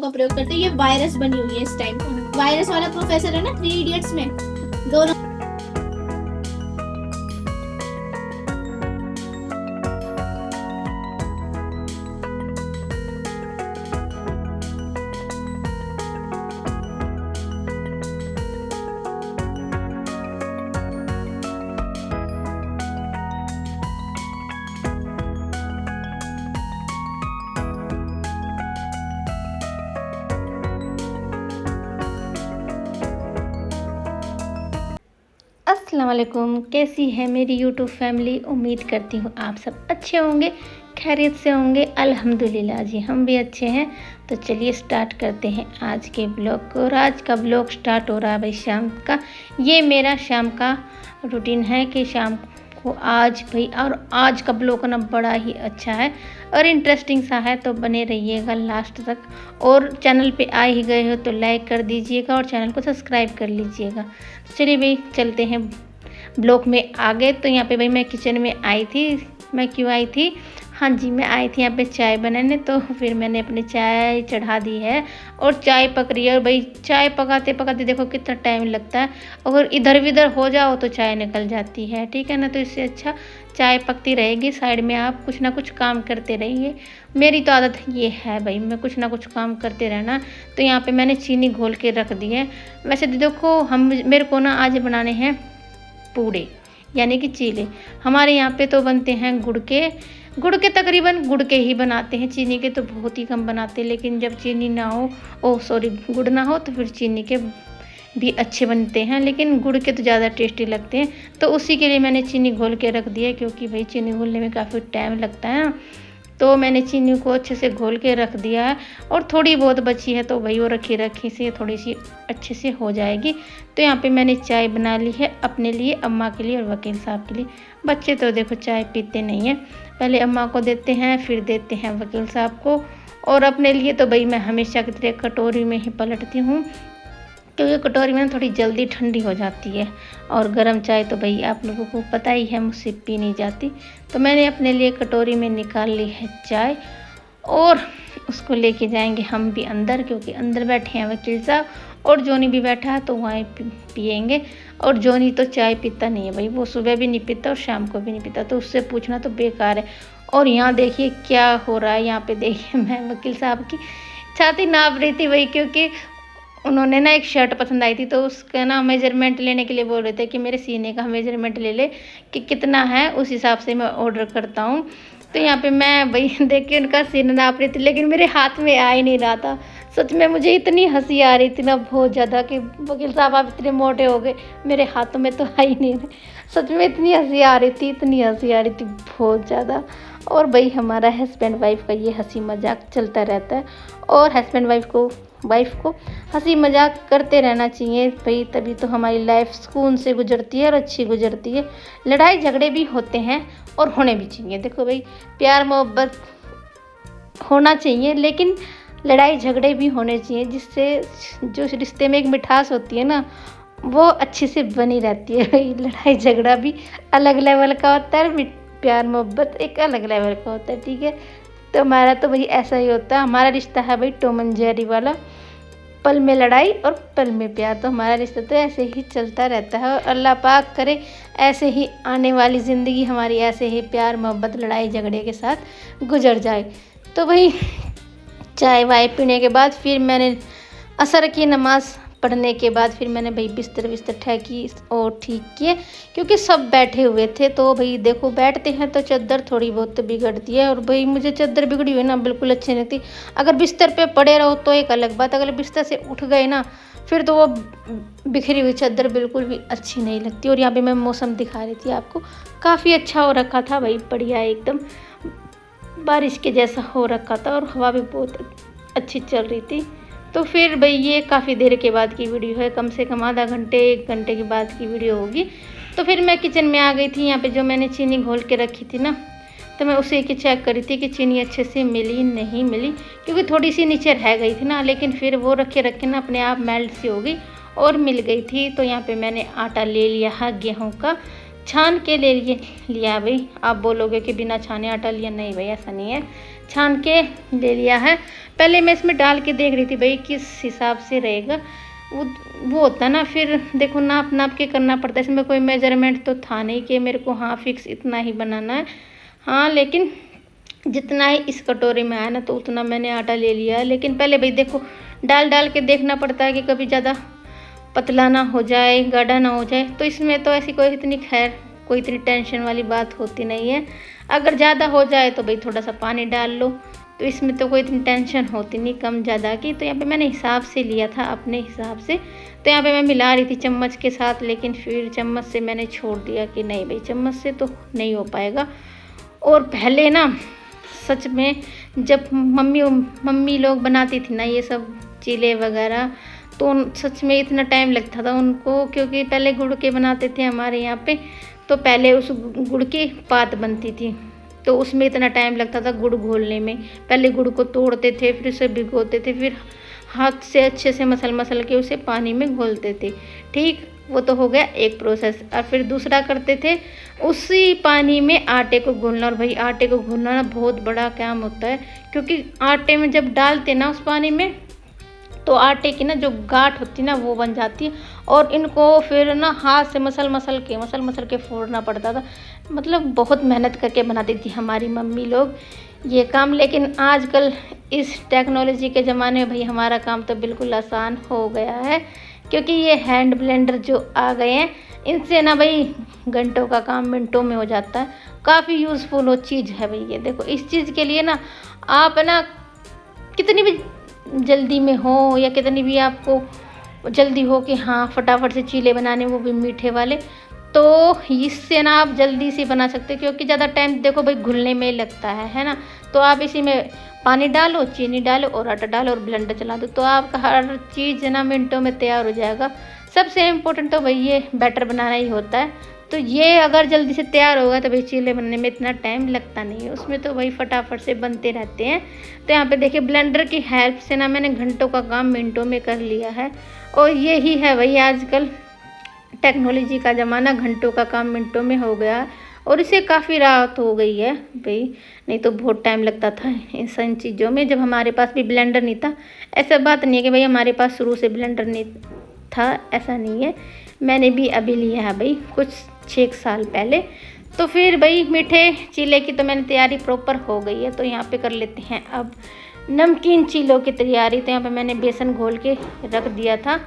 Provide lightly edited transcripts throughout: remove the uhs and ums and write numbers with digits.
का प्रयोग करते हैं। ये वायरस बनी हुई है इस टाइम। वायरस वाला प्रोफेसर है ना 3 इडियट्स में, दोनों अस्सलाम वालेकुम। कैसी है मेरी यूट्यूब फैमिली? उम्मीद करती हूँ आप सब अच्छे होंगे, खैरियत से होंगे। अल्हम्दुलिल्लाह जी, हम भी अच्छे हैं। तो चलिए स्टार्ट करते हैं आज के ब्लॉग को। और आज का ब्लॉग स्टार्ट हो रहा है भाई शाम का। ये मेरा शाम का रूटीन है कि शाम को आज भाई, और आज का ब्लॉग ना बड़ा ही अच्छा है और इंटरेस्टिंग सा है, तो बने रहिएगा लास्ट तक। और चैनल पे आ ही गए हो तो लाइक कर दीजिएगा और चैनल को सब्सक्राइब कर लीजिएगा। चलिए भाई चलते हैं ब्लॉग में आगे। तो यहाँ पे भाई मैं किचन में आई थी। मैं क्यों आई थी? हाँ जी, मैं आई थी यहाँ पे चाय बनाने। तो फिर मैंने अपनी चाय चढ़ा दी है और चाय पक रही है। और भाई चाय पकाते पकाते देखो कितना टाइम लगता है। अगर इधर विधर हो जाओ तो चाय निकल जाती है, ठीक है ना। तो इससे अच्छा चाय पकती रहेगी, साइड में आप कुछ ना कुछ काम करते रहिए। मेरी तो आदत ये है भाई, मैं कुछ ना कुछ काम करते रहना। तो यहाँ पे मैंने चीनी घोल के रख दी है। वैसे तो देखो मेरे को ना आज बनाने हैं पूड़े, यानी कि चीले। हमारे यहाँ पे तो बनते हैं गुड़ के तकरीबन गुड़ के ही बनाते हैं, चीनी के तो बहुत ही कम बनाते हैं। लेकिन जब चीनी ना हो, गुड़ ना हो, तो फिर चीनी के भी अच्छे बनते हैं, लेकिन गुड़ के तो ज़्यादा टेस्टी लगते हैं। तो उसी के लिए मैंने चीनी घोल के रख दिया, क्योंकि भाई चीनी घोलने में काफ़ी टाइम लगता है। तो मैंने चीनी को अच्छे से घोल के रख दिया है। और थोड़ी बहुत बची है तो भाई वो रखी से थोड़ी सी अच्छे से हो जाएगी। तो यहाँ पे मैंने चाय बना ली है अपने लिए, अम्मा के लिए और वकील साहब के लिए। बच्चे तो देखो चाय पीते नहीं हैं, पहले अम्मा को देते हैं फिर देते हैं वकील साहब को। और अपने लिए तो भाई मैं हमेशा की तरह कटोरी में ही पलटती हूँ, क्योंकि कटोरी में थोड़ी जल्दी ठंडी हो जाती है। और गर्म चाय तो भाई आप लोगों को पता ही है मुझसे पी नहीं जाती। तो मैंने अपने लिए कटोरी में निकाल ली है चाय और उसको लेके जाएंगे हम भी अंदर, क्योंकि अंदर बैठे हैं वकील साहब और जोनी भी बैठा है, तो वहाँ पियेंगे। और जोनी तो चाय पीता नहीं है भाई, वो सुबह भी नहीं पीता और शाम को भी नहीं पीता, तो उससे पूछना तो बेकार है। और यहाँ देखिए क्या हो रहा है। यहाँ पे देखिए मैं वकील साहब की छाती नाप रही थी भाई, क्योंकि उन्होंने ना एक शर्ट पसंद आई थी, तो उसका ना मेजरमेंट लेने के लिए बोल रहे थे कि मेरे सीने का मेजरमेंट ले ले कि कितना है, उस हिसाब से मैं ऑर्डर करता हूँ। तो यहाँ पे मैं भाई देख के उनका सीना नाप रही थी, लेकिन मेरे हाथ में आ ही नहीं रहा था। सच में मुझे इतनी हंसी आ रही थी ना बहुत ज़्यादा, कि वकील साहब आप इतने मोटे हो गए, मेरे हाथों में तो आ ही नहीं रहे। सच में इतनी हंसी आ रही थी, इतनी हंसी आ रही थी बहुत ज़्यादा। और भाई हमारा हस्बैंड वाइफ का ये हंसी मजाक चलता रहता है। और हस्बैंड वाइफ को हंसी मजाक करते रहना चाहिए भाई, तभी तो हमारी लाइफ सुकून से गुजरती है और अच्छी गुजरती है। लड़ाई झगड़े भी होते हैं और होने भी चाहिए। देखो भाई, प्यार मोहब्बत होना चाहिए, लेकिन लड़ाई झगड़े भी होने चाहिए, जिससे जो रिश्ते में एक मिठास होती है ना, वो अच्छे से बनी रहती है भाई। लड़ाई झगड़ा भी अलग लेवल का होता है, प्यार मोहब्बत एक अलग लेवल का होता है, ठीक है। तो हमारा तो भाई ऐसा ही होता है। हमारा रिश्ता है भाई टॉम एंड जेरी वाला, पल में लड़ाई और पल में प्यार। तो हमारा रिश्ता तो ऐसे ही चलता रहता है, और अल्लाह पाक करे ऐसे ही आने वाली ज़िंदगी हमारी ऐसे ही प्यार मोहब्बत लड़ाई झगड़े के साथ गुजर जाए। तो भाई चाय वाय पीने के बाद फिर मैंने असर की नमाज़ पढ़ने के बाद फिर मैंने भाई बिस्तर ठेकी और ठीक किए, क्योंकि सब बैठे हुए थे। तो भाई देखो बैठते हैं तो चादर थोड़ी बहुत तो बिगड़ती है, और भाई मुझे चादर बिगड़ी हुई ना बिल्कुल अच्छी नहीं लगती। अगर बिस्तर पे पड़े रहो तो एक अलग बात, अगर बिस्तर से उठ गए ना फिर तो वो बिखरी हुई चादर बिल्कुल भी अच्छी नहीं लगती। और यहाँ पे मैं मौसम दिखा रही थी आपको, काफ़ी अच्छा हो रखा था भाई, बढ़िया एकदम बारिश के जैसा हो रखा था, और हवा भी बहुत अच्छी चल रही थी। तो फिर भाई ये काफ़ी देर के बाद की वीडियो है, कम से कम आधा घंटे 1 घंटे के बाद की वीडियो होगी। तो फिर मैं किचन में आ गई थी। यहाँ पे जो मैंने चीनी घोल के रखी थी ना, तो मैं उसे की चेक करी थी कि चीनी अच्छे से मिली नहीं मिली, क्योंकि थोड़ी सी नीचे रह गई थी ना। लेकिन फिर वो रखे ना अपने आप मेल्ट सी हो गई और मिल गई थी। तो यहाँ पे मैंने आटा ले लिया है गेहूँ का, छान के ले लिया भाई। आप बोलोगे कि बिना छाने आटा लिया, नहीं भाई ऐसा नहीं है, छान के ले लिया है। पहले मैं इसमें डाल के देख रही थी भाई किस हिसाब से रहेगा। वो होता है ना, फिर देखो नाप नाप के करना पड़ता है। इसमें कोई मेजरमेंट तो था नहीं कि मेरे को हाँ फिक्स इतना ही बनाना है। हाँ, लेकिन जितना ही इस कटोरी में आया ना तो उतना मैंने आटा ले लिया है। लेकिन पहले भाई देखो डाल डाल के देखना पड़ता है कि कभी ज़्यादा पतला ना हो जाए, गाढ़ा ना हो जाए। तो इसमें तो ऐसी कोई इतनी टेंशन वाली बात होती नहीं है। अगर ज़्यादा हो जाए तो भाई थोड़ा सा पानी डाल लो, तो इसमें तो कोई इतनी टेंशन होती नहीं कम ज़्यादा की। तो यहाँ पे मैंने हिसाब से लिया था, अपने हिसाब से। तो यहाँ पे मैं मिला रही थी चम्मच के साथ, लेकिन फिर चम्मच से मैंने छोड़ दिया कि नहीं भाई चम्मच से तो नहीं हो पाएगा। और पहले ना सच में जब मम्मी लोग बनाती थी ना ये सब चीले वगैरह, तो सच में इतना टाइम लगता था उनको, क्योंकि पहले गुड़ के बनाते थे हमारे यहाँ पे। तो पहले उस गुड़ की पात बनती थी, तो उसमें इतना टाइम लगता था गुड़ घोलने में। पहले गुड़ को तोड़ते थे, फिर उसे भिगोते थे, फिर हाथ से अच्छे से मसल के उसे पानी में घोलते थे। ठीक, वो तो हो गया एक प्रोसेस। और फिर दूसरा करते थे उसी पानी में आटे को घोलना। और भाई आटे को घोलना ना बहुत बड़ा काम होता है, क्योंकि आटे में जब डालते ना उस पानी में तो आटे की ना जो गांठ होती है ना वो बन जाती है। और इनको फिर ना हाथ से मसल के फोड़ना पड़ता था। मतलब बहुत मेहनत करके बनाती थी हमारी मम्मी लोग ये काम। लेकिन आजकल इस टेक्नोलॉजी के ज़माने में भाई हमारा काम तो बिल्कुल आसान हो गया है, क्योंकि ये हैंड ब्लेंडर जो आ गए हैं इनसे ना भाई घंटों का काम मिनटों में हो जाता है। काफ़ी यूज़फुल वो चीज़ है भाई ये। देखो इस चीज़ के लिए ना आप ना कितनी भी जल्दी में हो या कितनी भी आपको जल्दी हो कि हाँ फटाफट से चीले बनाने, वो भी मीठे वाले, तो इससे ना आप जल्दी से बना सकते हो। क्योंकि ज़्यादा टाइम देखो भाई घुलने में लगता है ना। तो आप इसी में पानी डालो, चीनी डालो और आटा डालो और ब्लेंडर चला दो, तो आपका हर चीज़ ना मिनटों में तैयार हो जाएगा। सबसे इम्पोर्टेंट तो भाई ये बैटर बनाना ही होता है। तो ये अगर जल्दी से तैयार होगा तो भाई चीले बनने में इतना टाइम लगता नहीं है, उसमें तो भाई फटाफट से बनते रहते हैं। तो यहाँ पे देखिए ब्लेंडर की हेल्प से ना मैंने घंटों का काम मिनटों में कर लिया है। और यही है भाई आजकल टेक्नोलॉजी का ज़माना, घंटों का काम मिनटों में हो गया और इससे काफ़ी राहत हो गई है भाई। नहीं तो बहुत टाइम लगता था इन चीज़ों में, जब हमारे पास भी ब्लेंडर नहीं था। ऐसा बात नहीं है कि भाई हमारे पास शुरू से ब्लेंडर नहीं था, ऐसा नहीं है। मैंने भी अभी लिया है भाई कुछ 6 साल पहले। तो फिर भाई मीठे चीले की तो मैंने तैयारी प्रॉपर हो गई है। तो यहाँ पे कर लेते हैं अब नमकीन चीलों की तैयारी। तो यहाँ पे मैंने बेसन घोल के रख दिया था,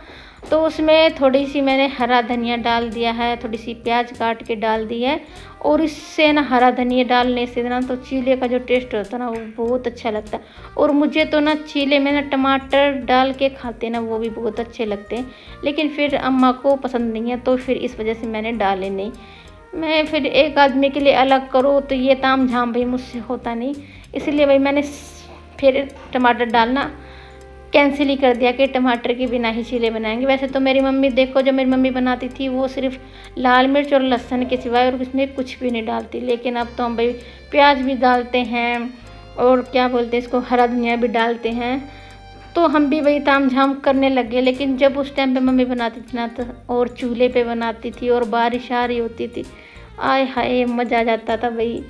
तो उसमें थोड़ी सी मैंने हरा धनिया डाल दिया है, थोड़ी सी प्याज काट के डाल दी है। और इससे ना हरा धनिया डालने से ना तो चीले का जो टेस्ट होता है ना वो बहुत अच्छा लगता है। और मुझे तो ना चीले में ना टमाटर डाल के खाते ना वो भी बहुत अच्छे लगते हैं, लेकिन फिर अम्मा को पसंद नहीं है, तो फिर इस वजह से मैंने डाले नहीं। मैं फिर एक आदमी के लिए अलग करूँ तो ये ताम झाम भाई मुझसे होता नहीं, इसलिए भाई मैंने फिर टमाटर डालना कैंसिल ही कर दिया कि टमाटर के बिना ही चीले बनाएंगे। वैसे तो मेरी मम्मी देखो, जो मेरी मम्मी बनाती थी वो सिर्फ लाल मिर्च और लहसुन के सिवाय और उसमें कुछ भी नहीं डालती। लेकिन अब तो हम भाई प्याज भी डालते हैं और क्या बोलते हैं इसको, हरा धनिया भी डालते हैं। तो हम भी वही ताम झाम करने लगे। लेकिन जब उस टाइम पे मम्मी बनाती थी ना तो और चूल्हे पे बनाती थी और बारिश आ रही होती थी, आय हाय मज़ा आ जाता था भाई।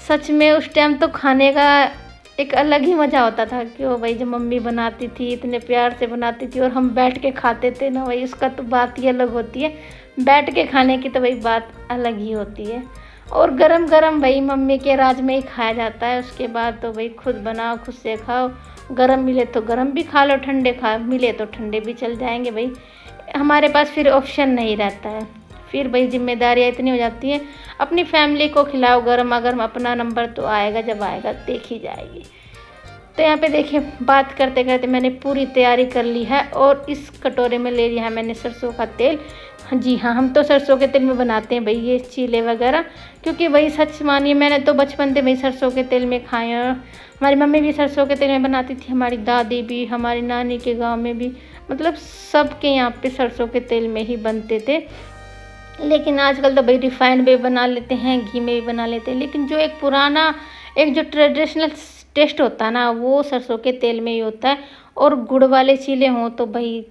सच में उस टाइम तो खाने का एक अलग ही मज़ा होता था कि वो भाई जब मम्मी बनाती थी इतने प्यार से बनाती थी और हम बैठ के खाते थे ना भाई, उसका तो बात ही अलग होती है। बैठ के खाने की तो भाई बात अलग ही होती है। और गरम गरम भाई मम्मी के राज में ही खाया जाता है। उसके बाद तो भाई खुद बनाओ खुद से खाओ, गरम मिले तो गरम भी खा लो, ठंडे मिले तो ठंडे भी चल जाएंगे भाई। हमारे पास फिर ऑप्शन नहीं रहता है। फिर भाई जिम्मेदारियाँ इतनी हो जाती हैं, अपनी फैमिली को खिलाओ गरमा गरम, अपना नंबर तो आएगा जब आएगा देखी जाएगी। तो यहाँ पे देखिए बात करते करते मैंने पूरी तैयारी कर ली है। और इस कटोरे में ले लिया है मैंने सरसों का तेल। जी हाँ, हम तो सरसों के तेल में बनाते हैं भाई ये चीले वगैरह, क्योंकि भाई सच मानिए मैंने तो बचपन से भाई सरसों के तेल में खाए हैं। हमारी मम्मी भी सरसों के तेल में बनाती थी, हमारी दादी भी, हमारी नानी के गाँव में भी, मतलब सबके यहाँ पे सरसों के तेल में ही बनते थे। लेकिन आजकल तो भाई रिफाइंड में बना लेते हैं, घी में भी बना लेते हैं। लेकिन जो एक पुराना एक जो ट्रेडिशनल टेस्ट होता है ना वो सरसों के तेल में ही होता है। और गुड़ वाले चीले हों तो भाई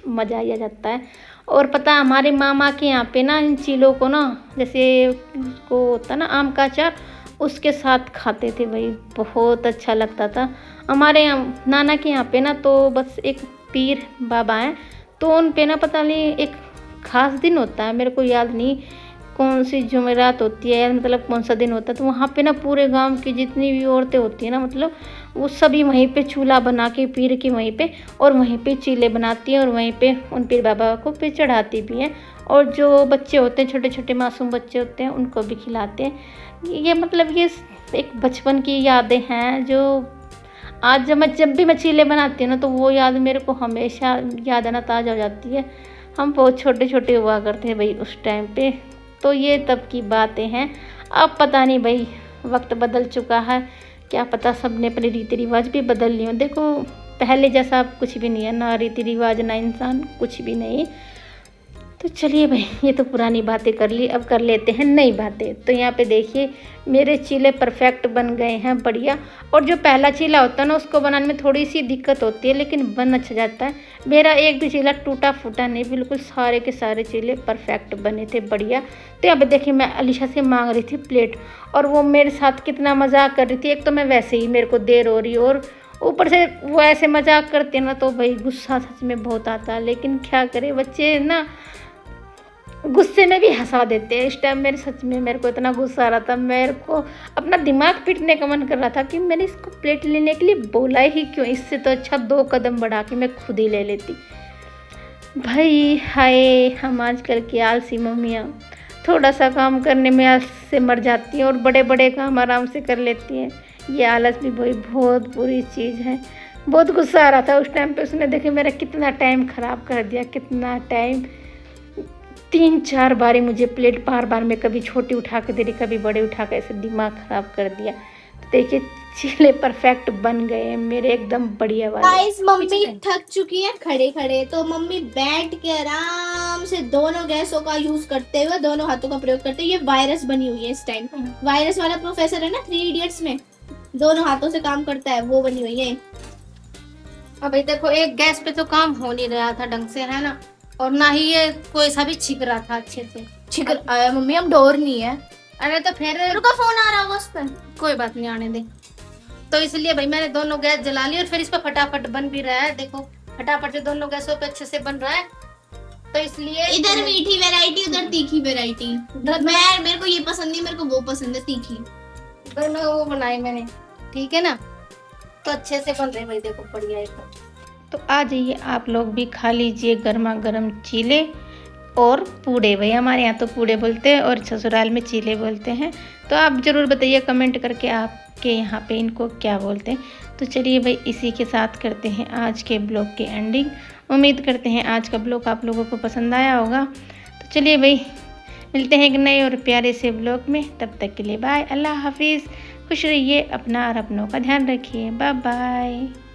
मज़ा ही आ जाता है। और पता है हमारे मामा के यहाँ पे ना इन चीलों को ना, जैसे को होता है ना आम का अचार, उसके साथ खाते थे भाई, बहुत अच्छा लगता था। हमारे यहाँ नाना के यहाँ पे ना तो बस एक पीर बाबा हैं, तो उन पे ना पता नहीं एक ख़ास दिन होता है, मेरे को याद नहीं कौन सी जुमेरात होती है, मतलब कौन सा दिन होता है, तो वहाँ पे ना पूरे गांव की जितनी भी औरतें होती हैं ना, मतलब वो सभी वहीं पे चूल्हा बना के पीर के वहीं पे, और वहीं पे चीले बनाती हैं और वहीं पे उन पीर बाबा को पे चढ़ाती भी हैं, और जो बच्चे होते हैं छोटे छोटे मासूम बच्चे होते हैं उनको भी खिलाते हैं। ये मतलब ये एक बचपन की यादें हैं जो आज जब भी मैं चीले बनाती हूँ ना तो वो याद मेरे को हमेशा याद आना ताज़ा हो जाती है। हम बहुत छोटे छोटे हुआ करते हैं भाई उस टाइम पे, तो ये तब की बातें हैं। अब पता नहीं भाई वक्त बदल चुका है, क्या पता सब ने अपने रीति रिवाज भी बदल लिए हों। देखो पहले जैसा अब कुछ भी नहीं है, ना रीति रिवाज ना इंसान, कुछ भी नहीं। तो चलिए भाई ये तो पुरानी बातें कर ली, अब कर लेते हैं नई बातें। तो यहाँ पे देखिए मेरे चीले परफेक्ट बन गए हैं, बढ़िया। और जो पहला चीला होता है ना उसको बनाने में थोड़ी सी दिक्कत होती है, लेकिन बन अच्छा जाता है। मेरा एक भी चीला टूटा फूटा नहीं, बिल्कुल सारे के सारे चीले परफेक्ट बने थे, बढ़िया। तो यहाँ पे देखिए मैं अलीशा से मांग रही थी प्लेट, और वो मेरे साथ कितना मजाक कर रही थी। एक तो मैं वैसे ही मेरे को देर हो रही और ऊपर से वो ऐसे मजाक करते ना, तो भाई गुस्सा सच में बहुत आता है, लेकिन क्या करे बच्चे ना गुस्से में भी हंसा देते हैं। इस टाइम मेरे को इतना गुस्सा आ रहा था, मेरे को अपना दिमाग पीटने का मन कर रहा था कि मैंने इसको प्लेट लेने के लिए बोला ही क्यों, इससे तो अच्छा 2 कदम बढ़ा के मैं खुद ही ले लेती। भाई हाय हम आजकल की आलसी मम्मियाँ, थोड़ा सा काम करने में आलस से मर जाती हैं और बड़े बड़े काम आराम से कर लेती हैं। ये आलस भी भाई बहुत बुरी चीज़ है। बहुत गुस्सा आ रहा था उस टाइम पे, उसने देखे मेरा कितना टाइम ख़राब कर दिया, कितना टाइम। 3-4 बारी मुझे प्लेट बार बार में कभी छोटी उठा के दे रही, कभी बड़े उठा के, ऐसे दिमाग ख़राब कर दिया। तो देखिए चीले परफेक्ट बन गए हैं मेरे, एकदम बढ़िया वाले। गाइस मम्मी थक चुकी है खड़े खड़े, तो मम्मी बैठ के आराम से दोनों गैसों का यूज करते हुए, दोनों हाथों का प्रयोग करते हुए, ये वायरस बनी हुई है इस टाइम। वायरस वाला प्रोफेसर है ना 3 इडियट्स में, दोनों हाथों से काम करता है, वो बनी हुई है। अभी देखो एक गैस पे तो काम हो नहीं रहा था ढंग से, है ना, और ना ही ये कोई सा भी छिक रहा था अच्छे से। छिकर आया मम्मी, हम डोर नहीं है। अरे तो फिर रुको फोन आ रहा होगा उस पर। कोई बात नहीं, आने दे। तो इसलिए भाई मैंने दोनों गैस जला ली और फिर इस पे फटाफट बन भी रहा है। देखो फटाफट से दोनों गैसों पे अच्छे से बन रहा है, तो इसलिए इधर मीठी वैरायटी उधर तीखी वैरायटी। मेरे को ये पसंद नहीं, मेरे को वो पसंद है तीखी। दोनों वो बनाए मैंने, ठीक है ना, तो अच्छे से बन रहे भाई, देखो बढ़िया एकदम। तो आ जाइए आप लोग भी खा लीजिए गर्मा गर्म चीले और पूड़े। भाई हमारे यहाँ तो पूड़े बोलते हैं और ससुराल में चीले बोलते हैं। तो आप ज़रूर बताइए कमेंट करके आपके यहाँ पे इनको क्या बोलते हैं। तो चलिए भाई इसी के साथ करते हैं आज के ब्लॉग की एंडिंग। उम्मीद करते हैं आज का ब्लॉग आप लोगों को पसंद आया होगा। तो चलिए भाई मिलते हैं एक नए और प्यारे से ब्लॉग में, तब तक के लिए बाय, अल्लाह हाफिज़। खुश रहिए, अपना और अपनों का ध्यान रखिए, बाय बाय।